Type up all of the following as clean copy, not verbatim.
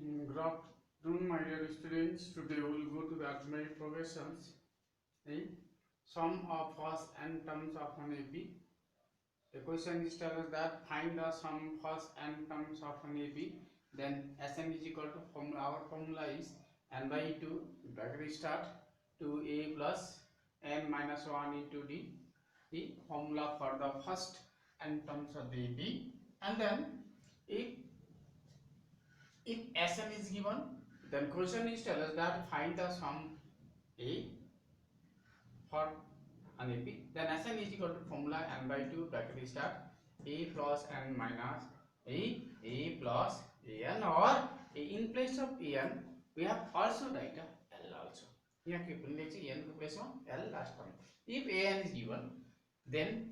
Good afternoon, my dear students. Today we will go to the arithmetic progressions. The sum of first n terms of an AP. The question is telling us that find the sum first n terms of an AP. Then Sn is equal to formula. Our formula is n by 2 bracket start 2a plus n minus 1 into d. The formula for the first n terms of the AP. And then if Sn is given, then question is tell us that find the sum A for an AP. Then Sn is equal to formula n by 2 bracket start A plus n minus A plus an, or in place of an we have also write a L also. Here keep n place of L last term. If an is given, then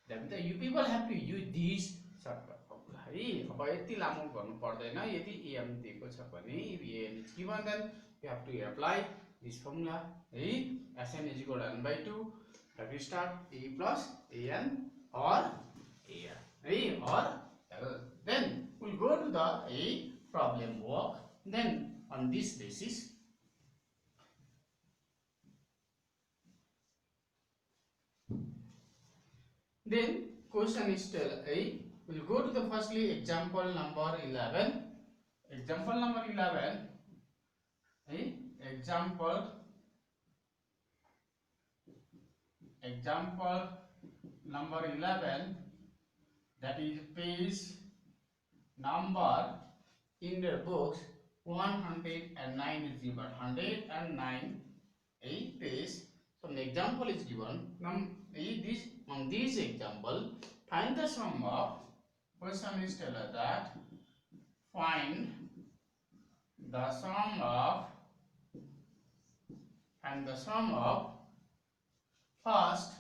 you people have to use these shortcut formula. अब यति लामो गर्नु पर्दैन. यदि am दिएको छ भने if an is given, then you have to apply this formula. Sn is equal to n by 2 bracket start a plus an or an or L. Then we'll go to the problem work. Then on this basis, then question is tell we'll go to the firstly example number 11. Example number 11. Example number 11, that is page number in the books 109 is given. 109 page. So the example is given. On this example, find the sum of, question is tell us that find the sum of first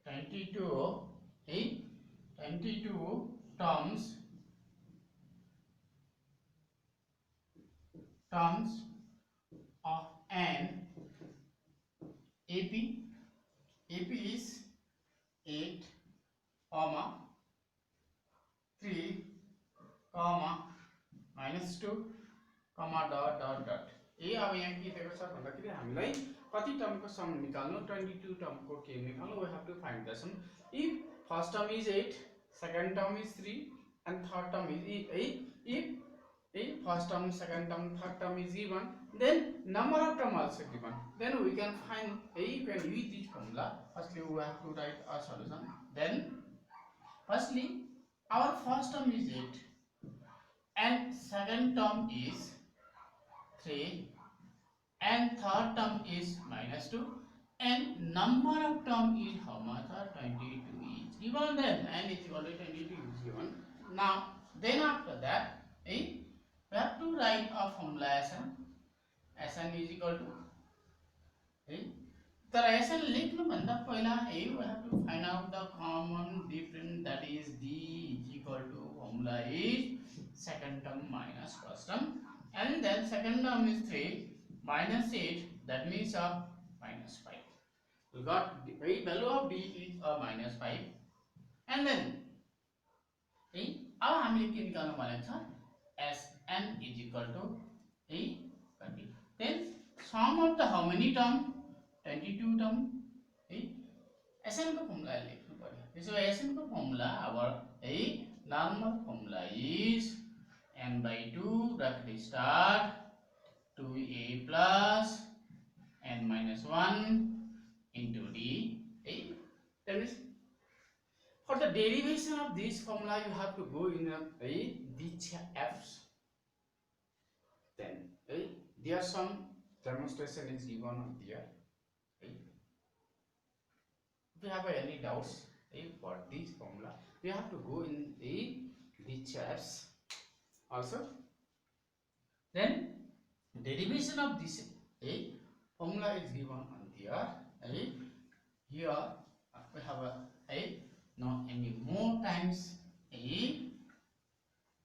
22 terms of an AP. AP is 8, 3, minus 2, dot dot dot. अब यहाँ के दिएको छ भन्दाखेरि हामीलाई कति टर्मको सम निकाल्नु, 22 टर्मको के निकाल्नु, we have to find the sum. If first term is 8, second term is 3 and third term is 8, if first term, second term, third term is given, then number of term also given, then we can find you can use this formula. Firstly we have to write a solution. Then firstly our first term is 8 and second term is 3 and third term is minus 2 and number of term is how much? 22 is given. Then n is equal to 22 is given. Now then after that we have to write a formula Sn is equal to तर Sn लेख्नु भन्दा पहिला we have to find out the common difference, that is d is equal to formula is second term minus first term, and then second term is 3 minus 8, that means minus 5. We got the value of d is minus 5, and then अब हामीले के निकाल्नु भनेको छ Sn is equal to 20. Then sum of the how many term? 22 term. Sn को formula लेख्नु पर्यो. So Sn को formula, our normal formula is n by 2 bracket start 2a plus n minus 1 into d. That means for the derivation of this formula you have to go in these f's. Then there some demonstration is given on there. If you have any doubts for this formula, you have to go in the chapters also. Then derivation of this formula is given on there. Here we have not any more times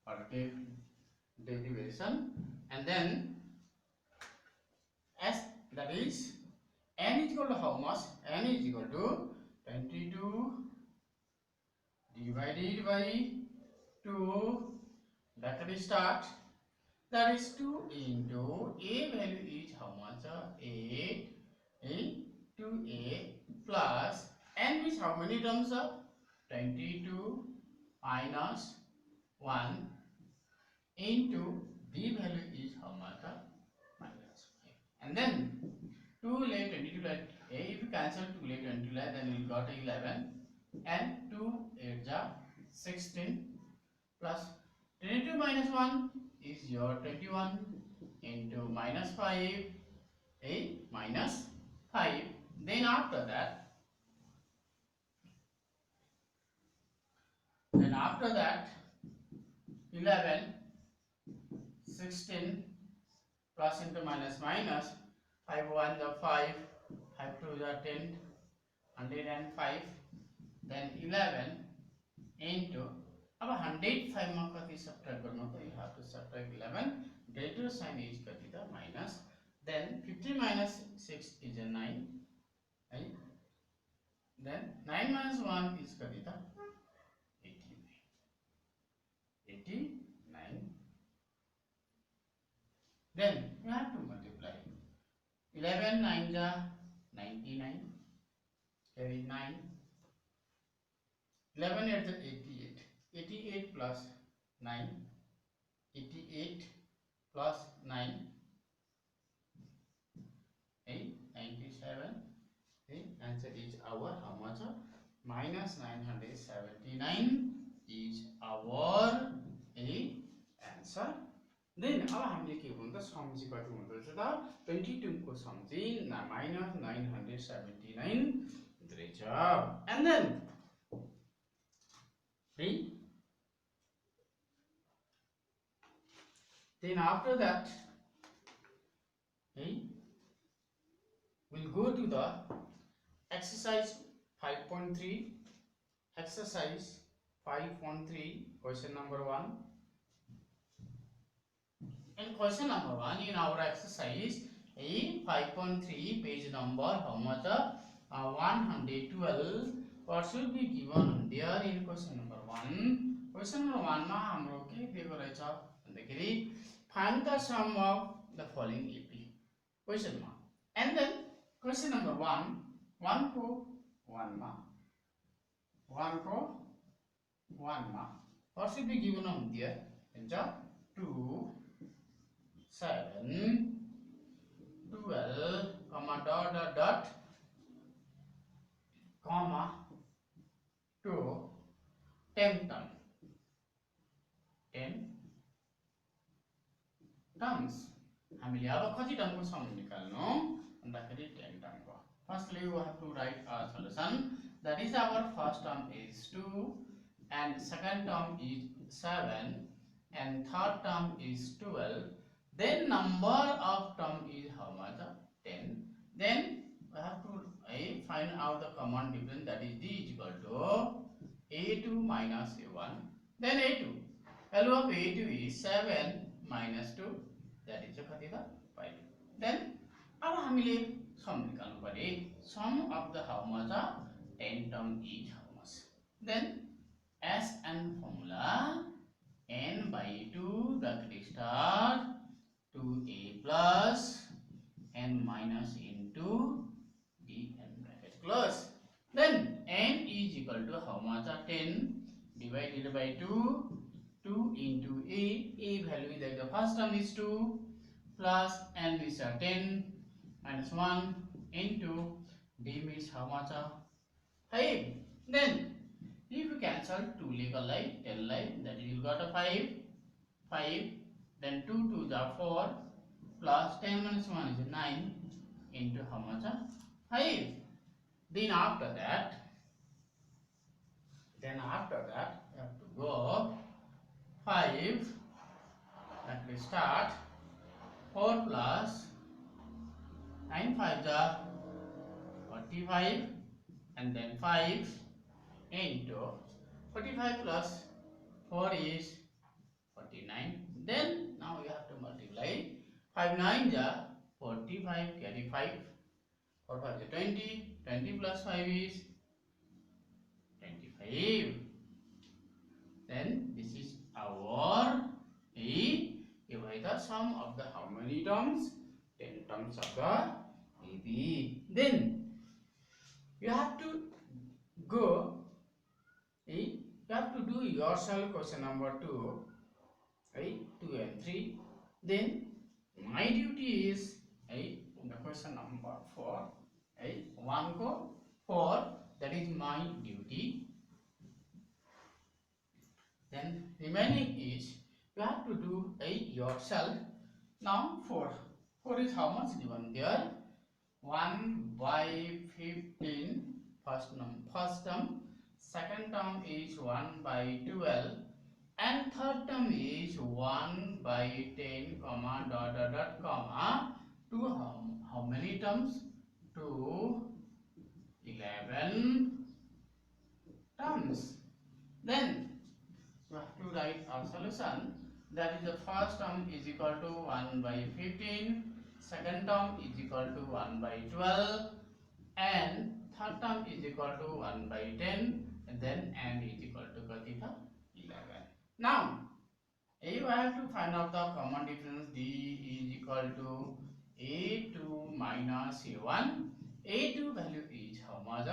for derivation, and then as that is n is equal to how much? N is equal to 22 divided by 2 bracket start, that is 2 into a value is how much? 8 into a plus n is how many terms? 22 minus 1 into b value is how much? Minus 5. And then 2 late 22 late, if you cancel 2 late 22 late, then you got 11 and 2 8 16 plus 22 minus 1 is your 21 into minus 5 minus 5. Then after that 11 16 plus into minus minus 5 1 the 5 5 2 the 10 105 then 11 into अब 105 मा कति subtract गर्नु त you have to subtract 11 greater sign is कति त minus then 50 minus 6 is a 9 है then 9 minus 1 is कति त 89 then you have to multiply 11 9 ja 99 carry 9 11 8 88 88 plus 9 88 plus 9 97 answer is our how much minus 979 is our answer. Then अब हामीले के भन्नु त सम चाहिँ कति हुँदो रहेछ त 22 को सम चाहिँ minus 979 हुँदो रहेछ. And then after that we'll go to the exercise 5.3 exercise 5.3 question number 1. In question number 1 in our exercise 5.3 page number how much 112 what should be given there in question number 1. Question number 1 मा हाम्रो के दिएको रहेछ भन्दाखेरि find the sum of the following AP question मा. And then question number 1 को 1 मा what should be given on there हुन्छ 2 7 12 comma dot comma 2 10 terms हामीले अब कति टर्मको सम निकाल्नु भन्दाखेरि 10 टर्मको. Firstly we have to write a solution. That is our first term is 2 and second term is 7 and third term is 12. Then number of term is how much 10. Then we have to find out the common difference, that is d is equal to a2 minus a1. Then a2 value of a2 is 7 minus 2, that is कति त 5. Then अब हामीले सम निकाल्नु पर्यो. Sum of the how much 10 term is how much. Then Sn formula n by 2 bracket start 2a plus n minus into dn bracket close. Then n is equal to how much 10 divided by 2 into a value is like the first term is 2 plus n is 10 minus 1 into d means how much 5. Then if you cancel 2 legal line 10 line, that is you got a 5 then 2 2 the 4 plus 10 minus 1 is 9 into how much 5. Then after that you have to go 5 that will start 4 plus 9 5 the 45 and then 5 into 45 plus 4 is 49. Then now you have to multiply 5 9 ja 45 carry 5 4 5 is 20 20 plus 5 is 25. then this is our A. By the sum of the how many terms? 10 terms of the AB. Then you have to go. You have to do yourself question number 2. 2 and 3. Then my duty is the question number 4. 1 go 4. That is my duty. Then remaining is you have to do yourself. Now 4. 4 is how much given there? 1 by 15 first term. Second term is 1 by 12. And third term is 1 by 10 comma dot dot dot comma to how many terms? To 11 terms. Then you have to write a solution. That is the first term is equal to 1 by 15, second term is equal to 1 by 12, and third term is equal to 1 by 10, and then n is equal to 11. Now you have to find out the common difference. D is equal to A2 minus A1. A2 value is how much?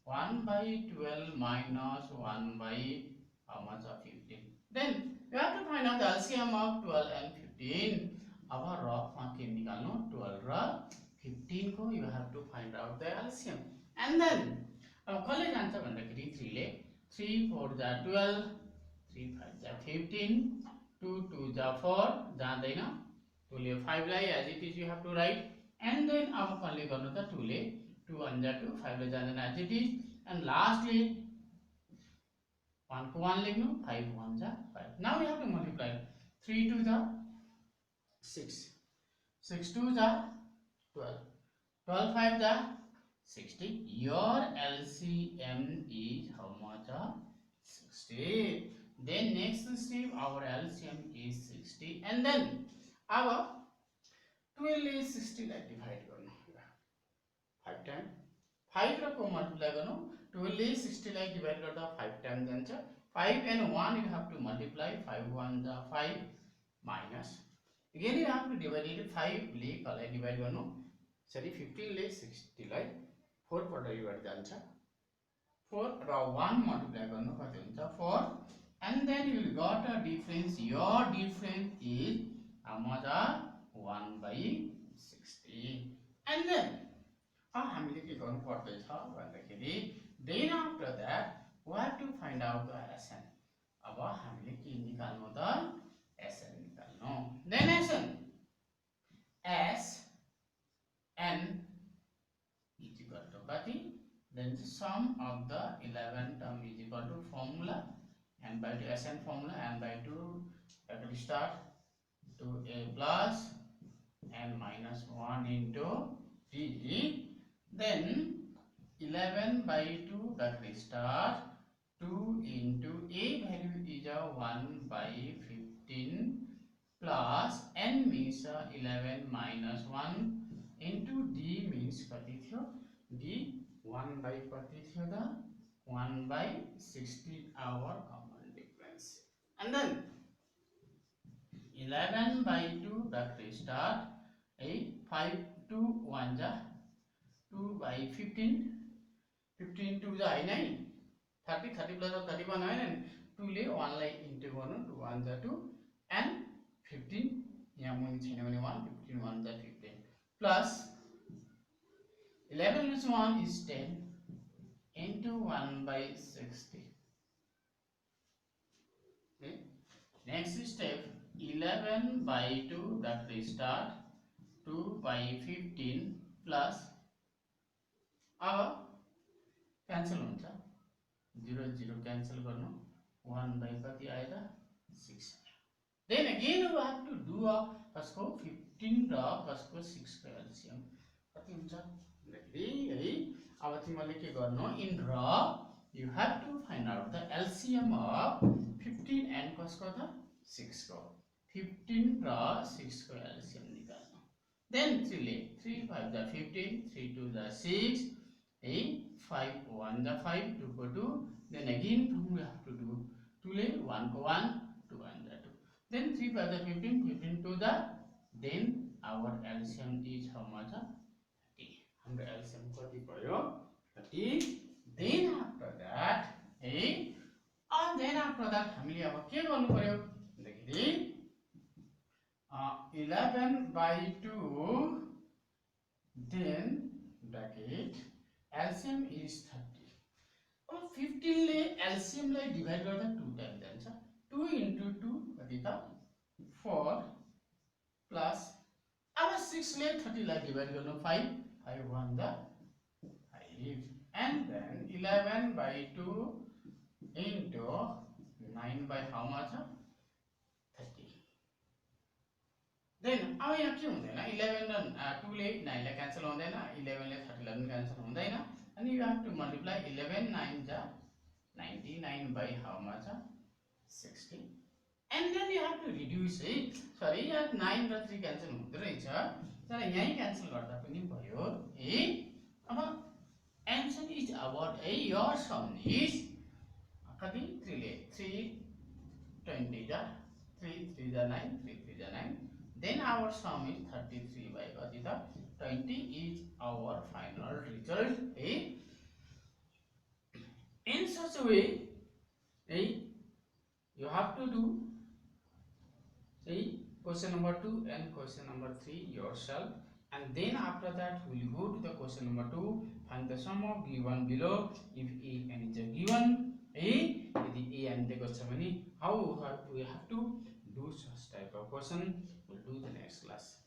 1 by 12 minus 1 by how much? 15. Then you have to find out the LCM of 12 and 15. Our rough one can निकाल्नु 12 र 15 को you have to find out the LCM. And then अब कसले जान्छ भन्दाखेरि 3 ले 3 4 जा 12 3 5 जा 15 2 2 जा 4 जाँदैन 2 ले 5 लाई as it is you have to write. And then अब कसले गर्नु त 2 ले 2 1 जा 2 5 ले जाँदैन as it is. And lastly 1 को 1 लेख्नु 5 1 जा 5. Now you have to multiply 3 2 जा 6 6 2 जा 12 12 5 जा 60. Your LCM is how much? 60. Then next step our LCM is 60. And then our 12 is 60 like divide गर्नु 5 टाइम 5 र को मल्टिप्लाई गर्नु 12 is 60 like divide गर्दा 5 टाइम जान्छ 5 and 1 you have to multiply 5 1 जा 5 minus again you have to divide it 5 ले कसलाई divide गर्नु सरी 15 ले 60 लाई 4 पल्ट डिवाइड जान्छ 4 र 1 मल्टिप्लाई गर्नु कति हुन्छ 4 and then you will got a difference. Your difference is how much? 1 by 60. And then हामीले के गर्नु पर्दैछ भन्दाखेरि then after that we have to find out the SN. अब हामीले के निकाल्नु त SN निकाल्नु. Then SN S N is equal to कति? Then the sum of the 11 term is equal to formula n by 2 SN formula n by 2 at the start to a plus n minus 1 into d. Then 11 by 2 that we start 2 into a value is a 1 by 15 plus n means 11 minus 1 into d means कति थियो d 1 by कति थियो त 1 by 16 our common difference. And then 11 by 2 that we start 5 2 1 ja 2 by 15 15 2 ja हैन है 30 30 plus 31 हैन 2 ले 1 लाई into गर्नु 2 1 ja 2 and 15 यहाँ मुनि छैन भने 1 15 1 ja 15 plus 11 plus 1 is 10 into 1 by 60. Okay. Next step 11 by 2 that we start 2 by 15 plus अब cancel हुन्छ 0 0 cancel गर्नु 1 by कति आयो त 6. Then again we have to do a कसको 15 र कसको 6 को LCM कति हुन्छ भन्दाखेरि है अब तिमीले के गर्नु in raw you have to find out the LCM of 15 and कसको त 6 को 15 र 6 को LCM निकाल्नु. Then 3 ले 3 5 जा 15 3 2 जा 6 5 1 जा 5 2 को 2. Then again we have to do 2 ले 1 को 1 2 and 2. Then 3 by the 15 15 to the, then our LCM is how much? 30. हाम्रो LCM कति भयो? 30. Then after that then after that हामीले अब के गर्नु पर्यो भन्दाखेरि 11 by 2, then bracket LCM is 30. अब 15 ले LCM लाई डिवाइड गर्दा 2 टाइम जान्छ. 2 into 2 कति त 4 प्लस अब 6 ले 30 लाई डिवाइड गर्नु 5 5 1 the 5 and then 11 by 2 into 9 by how much? 30. Then अब यहाँ के हुँदैन 11 र 2 ले 9 लाई क्यान्सल हुँदैन 11 ले 30 लाई पनि क्यान्सल हुँदैन and you have to multiply 11 9 ja 99 by how much? 60. And then you have to reduce it. Sorry, यहाँ 9 र 3 क्यान्सल हुँदै रहेछ तर यही क्यान्सल गर्दा पनि भयो अब answer is about your sum is कति 3 ले 3 20 ja 3 3 ja 9 3 3 ja 9. Then our sum is 33 by कति त 20 is our final result. In such a way, you have to do question number 2 and question number 3 yourself, and then after that we will go to the question number 2. Find the sum of given below if a and is given. यदि a and दिएको छ भने how we have to do such type of question. We'll do the next class.